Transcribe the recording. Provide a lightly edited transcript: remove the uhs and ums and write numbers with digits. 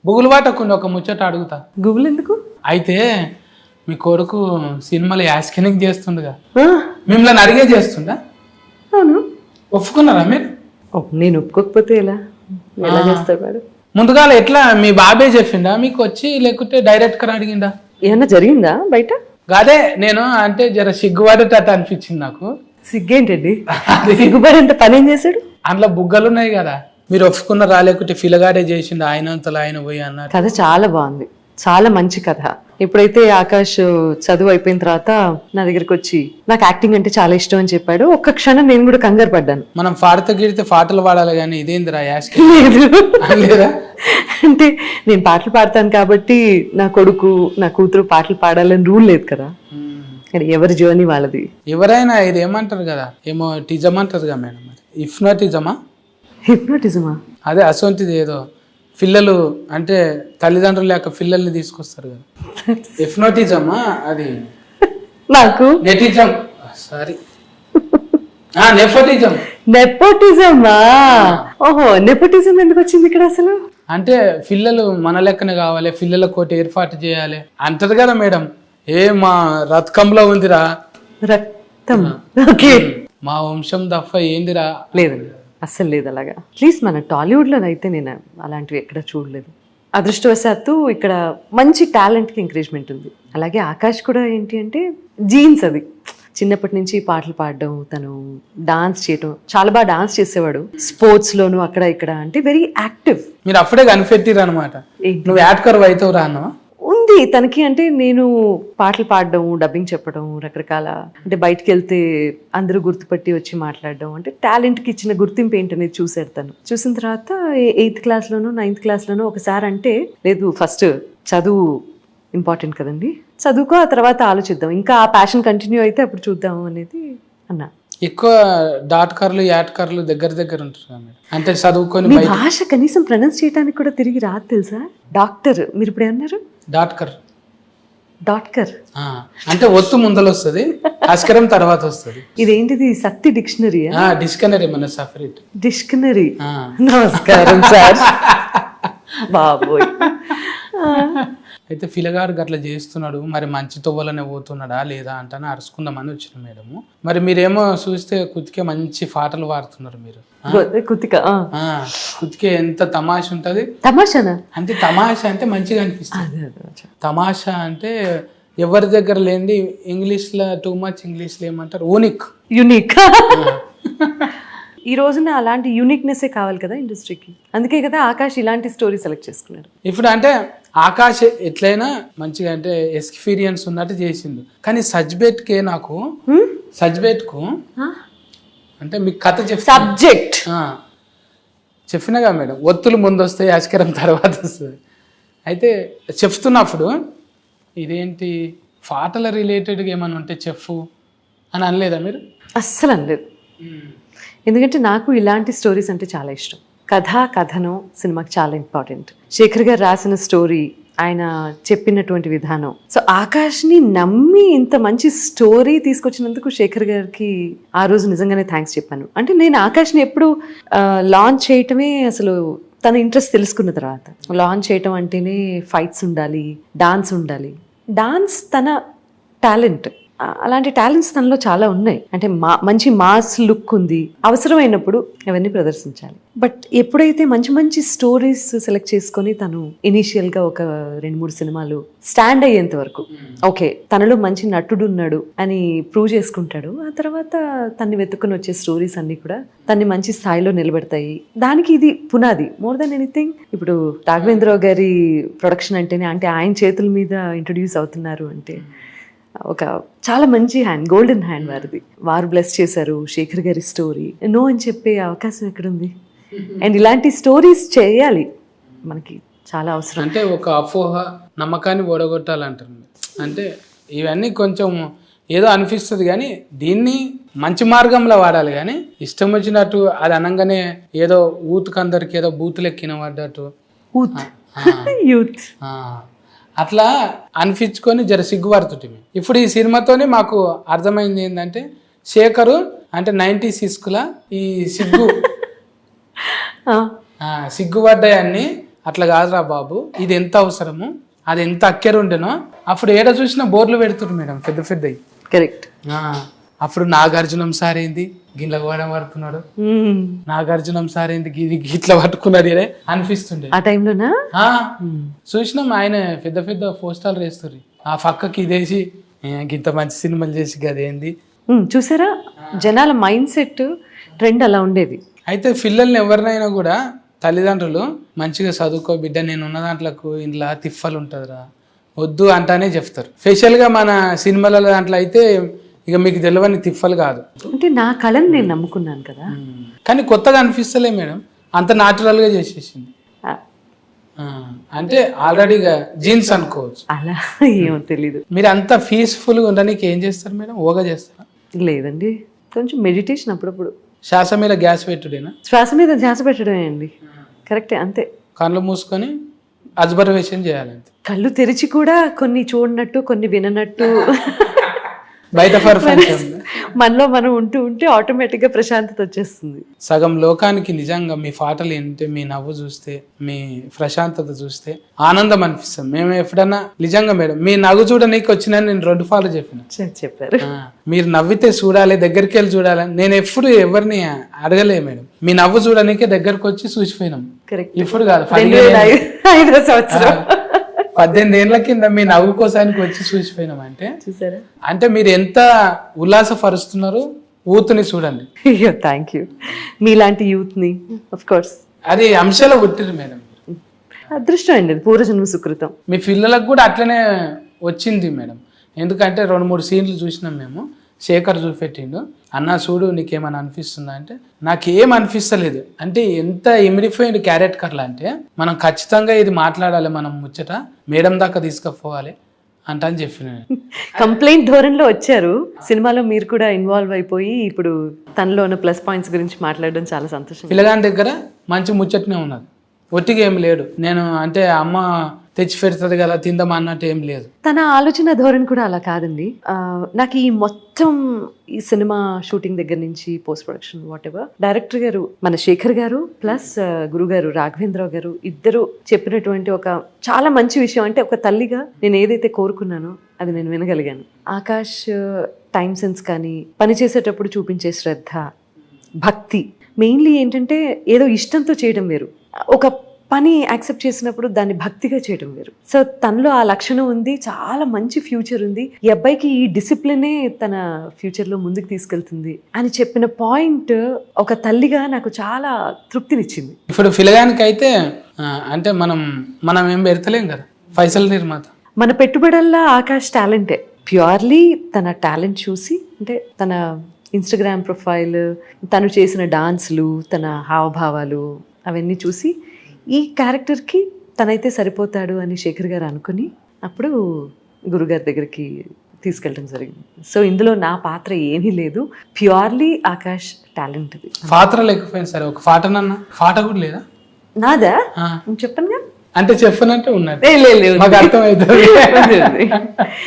బుగులు పట్టకుండా ఒక ముచ్చట అడుగుతా. గూగుల్ ఎందుకు? అయితే మీ కొడుకు సినిమాలో యాస్కెనింగ్ చేస్తుండగా మిమ్మల్ని అడిగే చేస్తుండా? అవును. ఒప్పుకున్నారా మీరు? నేను ఒప్పుకోకపోతే ఎలా చేస్తాడు వాడు? ముందుగా ఎట్లా మీ బాబే చెప్పిండా మీకు వచ్చి, లేకుంటే డైరెక్ట్ గా అడిగిండా? ఏమన్నా జరిగిందా బయట? అదే నేను అంటే జర సిగ్గుపడేటట్టు అనిపించింది నాకు. సిగ్గేంటండి? సిగ్గుపడేంత పని ఏం చేశాడు? అందులో బుగ్గలు ఉన్నాయి కదా, మీరు ఒప్పుకున్నారా లేకుంటే ఫిలగాడే చేసిండు ఆయనంతలో ఆయన పోయి అన్నారు? కథ చాలా బాగుంది, చాలా మంచి కథ. ఎప్పుడైతే ఆకాష్ చదువు అయిపోయిన తర్వాత నా దగ్గరికి వచ్చి నాకు యాక్టింగ్ అంటే చాలా ఇష్టం అని చెప్పాడు, ఒక్క క్షణం నేను కూడా కంగారు పడ్డాను. మనం పాడితే గిడితే పాటలు పాడాలి కానీ ఇదేందిరా లేదా అంటే నేను పాటలు పాడతాను కాబట్టి నా కొడుకు నా కూతురు పాటలు పాడాలని రూల్ లేదు కదా, ఎవరి జర్నీ వాళ్ళది. ఎవరైనా ఇది ఏమంటారు కదా, ఏమో టిజం అంటారు కదా మేడం, హిప్నోటిజమా? హిప్నోటిజమా? అదే అసొంటిది ఏదో పిల్లలు అంటే తల్లిదండ్రులు లేక పిల్లల్ని తీసుకొస్తారు కదా, హిప్నోటిజమా అది? నాకు నెటిజం, సారీ నెపోటిజం. నెపోటిజమా? ఓహో, నెపోటిజం ఎందుకు వచ్చింది ఇక్కడ అసలు? అంటే పిల్లలు మన లెక్కన కావాలి, పిల్లల కోటి ఏర్పాటు చేయాలి అంటది కదా మేడం. మా రథకంలో ఉందిరా రక్తం, ఓకే మా వంశం తప్ప ఏందిరా? లేదండి, అస్సలు లేదు అలాగా. అట్లీస్ట్ మన టాలీవుడ్లో అయితే నేను అలాంటివి ఎక్కడ చూడలేదు. అదృష్టవశాత్తు ఇక్కడ మంచి టాలెంట్కి ఎంకరేజ్మెంట్ ఉంది. అలాగే ఆకాష్ కూడా ఏంటి అంటే జీన్స్, అది చిన్నప్పటి నుంచి పాటలు పాడడం, తను డాన్స్ చేయడం, చాలా బాగా డాన్స్ చేసేవాడు. స్పోర్ట్స్లోను అక్కడ ఇక్కడ అంటే వెరీ యాక్టివ్. మీరు అప్పుడే కనిపెట్టిరు అనమాట, నువ్వు యాడ్కర్ అవుతావు రా అన్నవా? ఉంది తనకి. అంటే నేను పాటలు పాడడం, డబ్బింగ్ చెప్పడం, రకరకాల అంటే బయటకు వెళ్తే అందరూ గుర్తుపట్టి వచ్చి మాట్లాడడం, అంటే టాలెంట్కి ఇచ్చిన గుర్తింపు ఏంటనేది చూసాడు తను. చూసిన తర్వాత 8th క్లాస్లోనూ 9th క్లాస్లోనూ ఒకసారి అంటే లేదు, ఫస్ట్ చదువు ఇంపార్టెంట్ కదండి, చదువుకో, ఆ తర్వాత ఆలోచిద్దాం, ఇంకా ఆ ప్యాషన్ కంటిన్యూ అయితే అప్పుడు చూద్దాం అనేది అన్నా. ఎక్కువ డాట్కర్లు యాడ్కర్లు దగ్గర దగ్గర ఉంటారు అంటే చదువుకొని భాష కనీసం ప్రొనౌన్స్ చేయడానికి కూడా తిరిగి రాదు తెలుసా? డాక్టర్ మీరు ఇప్పుడు ఏమన్నారు? డాట్కర్. డాట్కర్ అంటే ఒత్తు ముందలు వస్తుంది, అస్కరం తర్వాత వస్తుంది. ఇదేంటిది సత్తి డిక్షనరీ? డిక్షనరీ మన సపరేట్ డిక్షనరీ. నమస్కారం సార్. బాబోయ్. అయితే పిల్లగాడు గట్లా చేస్తున్నాడు, మరి మంచి తొవ్వలనే పోతున్నాడా లేదా అంటానే అరుచుకుందామని వచ్చిన మేడము. మరి మీరేమో చూస్తే కుతికే మంచి పాటలు పాడుతున్నారు మీరు. కుతికే ఎంత తమాష ఉంటది. తమాషానా? అంటే తమాష అంటే మంచిగా అనిపిస్తుంది. తమాషా అంటే ఎవరి దగ్గర లేనిది, ఇంగ్లీష్ లో టూ మచ్, ఇంగ్లీష్ లో ఏమంటారు, యూనిక్. ఈ రోజున అలాంటి యూనిక్నెస్సే కావాలి కదా ఇండస్ట్రీకి. అందుకే కదా ఆకాష్ ఇలాంటి స్టోరీ సెలెక్ట్ చేసుకున్నాడు. ఇప్పుడు అంటే ఆకాష్ ఎట్లయినా మంచిగా అంటే ఎక్స్పీరియన్స్ ఉన్నట్టు చేసిండు, కానీ సజ్బెట్కే నాకు సజ్బెట్కు అంటే మీకు కథ సబ్జెక్ట్ చెప్పినగా మేడం, ఒత్తులు ముందు వస్తాయి, అస్కరం తర్వాత వస్తుంది. అయితే చెప్తున్నప్పుడు ఇదేంటి పాటల రిలేటెడ్గా ఏమైనా ఉంటే చెప్పు అని అనలేదా మీరు? అస్సలు అనలేదు. ఎందుకంటే నాకు ఇలాంటి స్టోరీస్ అంటే చాలా ఇష్టం. కథనం సినిమాకి చాలా ఇంపార్టెంట్. శేఖర్ గారు రాసిన స్టోరీ, ఆయన చెప్పినటువంటి విధానం. సో ఆకాష్ని నమ్మి ఇంత మంచి స్టోరీ తీసుకొచ్చినందుకు శేఖర్ గారికి ఆ రోజు నిజంగానే థ్యాంక్స్ చెప్పాను. అంటే నేను ఆకాష్ని ఎప్పుడు లాంచ్ చేయటమే, అసలు తన ఇంట్రెస్ట్ తెలుసుకున్న తర్వాత లాంచ్ చేయటం అంటేనే ఫైట్స్ ఉండాలి, డాన్స్ ఉండాలి. డాన్స్ తన టాలెంట్, అలాంటి టాలెంట్స్ తనలో చాలా ఉన్నాయి. అంటే మంచి మాస్ లుక్ ఉంది, అవసరమైనప్పుడు అవన్నీ ప్రదర్శించాలి. బట్ ఎప్పుడైతే మంచి మంచి స్టోరీస్ సెలెక్ట్ చేసుకొని తను ఇనీషియల్గా ఒక 2-3 సినిమాలు స్టాండ్ అయ్యేంత వరకు ఓకే తనలో మంచి నటుడు ఉన్నాడు అని ప్రూవ్ చేసుకుంటాడు, ఆ తర్వాత తన్ని వెతుక్కుని వచ్చే స్టోరీస్ అన్నీ కూడా తన్ని మంచి స్థాయిలో నిలబెడతాయి. దానికి ఇది పునాది మోర్ దెన్ ఎనీథింగ్. ఇప్పుడు రాఘవేంద్రరావు గారి ప్రొడక్షన్ అంటేనే, అంటే ఆయన చేతుల మీద ఇంట్రొడ్యూస్ అవుతున్నారు అంటే ఒక చాలా మంచి హ్యాండ్, గోల్డెన్ హ్యాండ్ వారిది. వారు బ్లెస్ చేశారు శేఖర్ గారి స్టోరీ. నో అని చెప్పే అవకాశం ఎక్కడుంది? అండ్ ఇలాంటి స్టోరీస్ చేయాలి, మనకి చాలా అవసరం. అంటే ఒక అపోహ నమ్మకాన్ని ఓడగొట్టాలంటారు. అంటే ఇవన్నీ కొంచెం ఏదో అనిపిస్తుంది, కానీ దీన్ని మంచి మార్గంలో వాడాలి. కానీ ఇష్టం వచ్చినట్టు అది అనగానే ఏదో ఊతుకందరికి ఏదో బూతులు ఎక్కిన పడ్డట్టు యూత్ అట్లా అనిపించుకొని జర సిగ్గుపడుతుంటే. ఇప్పుడు ఈ సినిమాతోనే మాకు అర్థమైంది ఏంటంటే, శేఖరు అంటే 90s ఈ సిగ్గుపడ్డాయన్ని అట్లా కాదురా బాబు, ఇది ఎంత అవసరము, అది ఎంత అక్కర ఉండేనో అప్పుడు ఏడ చూసినా బోర్లు పెడుతున్నారు మేడం పెద్ద పెద్దవి. కరెక్ట్. అప్పుడు నాగార్జునం సార్ ఏంది గిట్ల కూడా పడుతున్నాడు, నాగార్జునం సార్ ఏంది ఇట్లా పట్టుకున్నాడు ఇదే అనిపిస్తుండే ఆ టైంలోనా. చూసినాం ఆయన పెద్ద పెద్ద పోస్టాలు వేస్తారు, ఆ పక్కకి ఇదేసి ఇంత మంచి సినిమాలు చేసి గదేంది. చూసారా, జనాల మైండ్ సెట్ ట్రెండ్ అలా ఉండేది. అయితే పిల్లల్ని ఎవరినైనా కూడా తల్లిదండ్రులు మంచిగా చదువుకో బిడ్డ, నేను ఉన్న దాంట్లోకి ఇంట్లో తిప్పలు ఉంటుందిరా వద్దు అంటానే చెప్తారు. స్పెషల్గా మన సినిమాల దాంట్లో అయితే ఇక మీకు తెలియని తిప్పలు కాదు. అంటే నా కళని నేను నమ్ముకున్నాను కదా. కానీ కొత్తగా అనిపిస్తలే మేడం, అంత న్యాచురల్గా చేసేసింది. అంటే ఆల్రెడీగా జీన్స్ అనుకోవచ్చు. అలా ఏమో తెలీదు. మీరు అంత పీస్ఫుల్గా ఉండడానికి ఏం చేస్తారు మేడం? యోగా చేస్తారా? లేదండి, కొంచెం మెడిటేషన్ అప్పుడప్పుడు. శ్వాస మీద గ్యాస్ పెట్టుడేనా? శ్వాస మీద ధ్యాస పెట్టడమే అండి. కరెక్టే, అంతే. కళ్ళు మూసుకొని అబ్జర్వేషన్ చేయాలంతే. కళ్ళు తెరిచి కూడా కొన్ని చూడనట్టు కొన్ని విననట్టు బయట ప్రపంచం మనలో మనం ఉంటూ ఉంటే ఆటోమేటిక్గా ప్రశాంతత వచ్చేస్తుంది. సగం లోకానికి నిజంగా మీ పాటలు వింటే, మీ నవ్వు చూస్తే, మీ ప్రశాంతత చూస్తే ఆనందం అనిపిస్తుంది. మేము ఎప్పుడన్నా నిజంగా మేడం మీ నవ్వు చూడనీకి వచ్చినా నేను 2 ఫాలో చెప్పారు. మీరు నవ్వితే చూడాలి, దగ్గరికి వెళ్ళి చూడాలి. నేను ఎప్పుడు ఎవరిని అడగలే మేడం, మీ నవ్వు చూడనీకే దగ్గరకు వచ్చి చూసిపోయినాం. ఇప్పుడు కాదు, 5వ సంవత్సరం 18 ఏళ్ల కింద మీ నవ్వు కోసానికి వచ్చి చూసిపోయినాం. అంటే చూసారా, అంటే మీరు ఎంత ఉల్లాసపరుస్తున్నారు యూత్ని చూడండి. అయ్యో థ్యాంక్ యూ. మీలాంటి యూత్ని ఆఫ్ కోర్స్ అది అంశాలు పుట్టిరు మేడం. అదృష్టం అండి, పూర్వజన్మ సుకృతం. మీ పిల్లలకు కూడా అట్లనే వచ్చింది మేడం. ఎందుకంటే 2-3 సీన్లు చూసినాం మేము. శేఖర్ చూపెట్టిండు, అన్న చూడు నీకేమని అనిపిస్తుందా అంటే నాకేం అనిపిస్తలేదు. అంటే ఎంత ఇమిడిపోయింది క్యారెక్టర్లు అంటే మనం ఖచ్చితంగా ఇది మాట్లాడాలి, మనం ముచ్చట మేడం దాకా తీసుకుపోవాలి అంట అని చెప్పిన. కంప్లైంట్ ధోరణిలో వచ్చారు సినిమాలో, మీరు కూడా ఇన్వాల్వ్ అయిపోయి ఇప్పుడు తనలో ఉన్న ప్లస్ పాయింట్స్ గురించి మాట్లాడడం చాలా సంతోషం. పిల్లగాని దగ్గర మంచి ముచ్చటనే ఉన్నది, ఒట్టిగా ఏం లేడు. నేను అంటే అమ్మ తెచ్చి పెడుతుంది కదా తిందాం అన్నట్టు ఏం లేదు. తన ఆలోచన ధోరణి కూడా అలా కాదండి. నాకు ఈ మొత్తం ఈ సినిమా షూటింగ్ దగ్గర నుంచి post production what ever, director గారు మన శేఖర్ గారు ప్లస్ గురుగారు రాఘవేంద్రరావు గారు ఇద్దరు చెప్పినటువంటి ఒక చాలా మంచి విషయం. అంటే ఒక తల్లిగా నేను ఏదైతే కోరుకున్నానో అది నేను వినగలిగాను. ఆకాష్ టైం సెన్స్ కానీ, పని చేసేటప్పుడు చూపించే శ్రద్ధ, భక్తి, మెయిన్లీ ఏంటంటే ఏదో ఇష్టంతో చేయడం వేరు, ఒక పని యాక్సెప్ట్ చేసినప్పుడు దాన్ని భక్తిగా చేయడం వేరు. సో తనలో ఆ లక్షణం ఉంది, చాలా మంచి ఫ్యూచర్ ఉంది, ఈ అబ్బాయికి ఈ డిసిప్లినే తన ఫ్యూచర్లో ముందుకు తీసుకెళ్తుంది అని చెప్పిన పాయింట్ ఒక తల్లిగా నాకు చాలా తృప్తినిచ్చింది. ఇప్పుడు పిల్లగానికి అయితే అంటే మనం ఏం పెడతలేం కదా, పైసలు నిర్మాత. మన పెట్టుబడల్లా ఆకాష్ టాలెంటే. ప్యూర్లీ తన టాలెంట్ చూసి, అంటే తన ఇన్స్టాగ్రామ్ ప్రొఫైల్, తను చేసిన డాన్స్లు, తన హావభావాలు అవన్నీ చూసి ఈ క్యారెక్టర్కి తనైతే సరిపోతాడు అని శేఖర్ గారు అనుకుని అప్పుడు గురుగారి దగ్గరికి తీసుకెళ్ళడం జరిగింది. సో ఇందులో నా పాత్ర ఏమీ లేదు, ప్యూర్లీ ఆకాష్ టాలెంట్. పాత్ర లేకపోయింది సరే, ఒక పాటనన్నా పాట కూడా లేదా నాదా చెప్పనుగా, అంటే చెప్పనంటే ఉన్నట్టు లేదు మాకు అర్థమవుతుంది.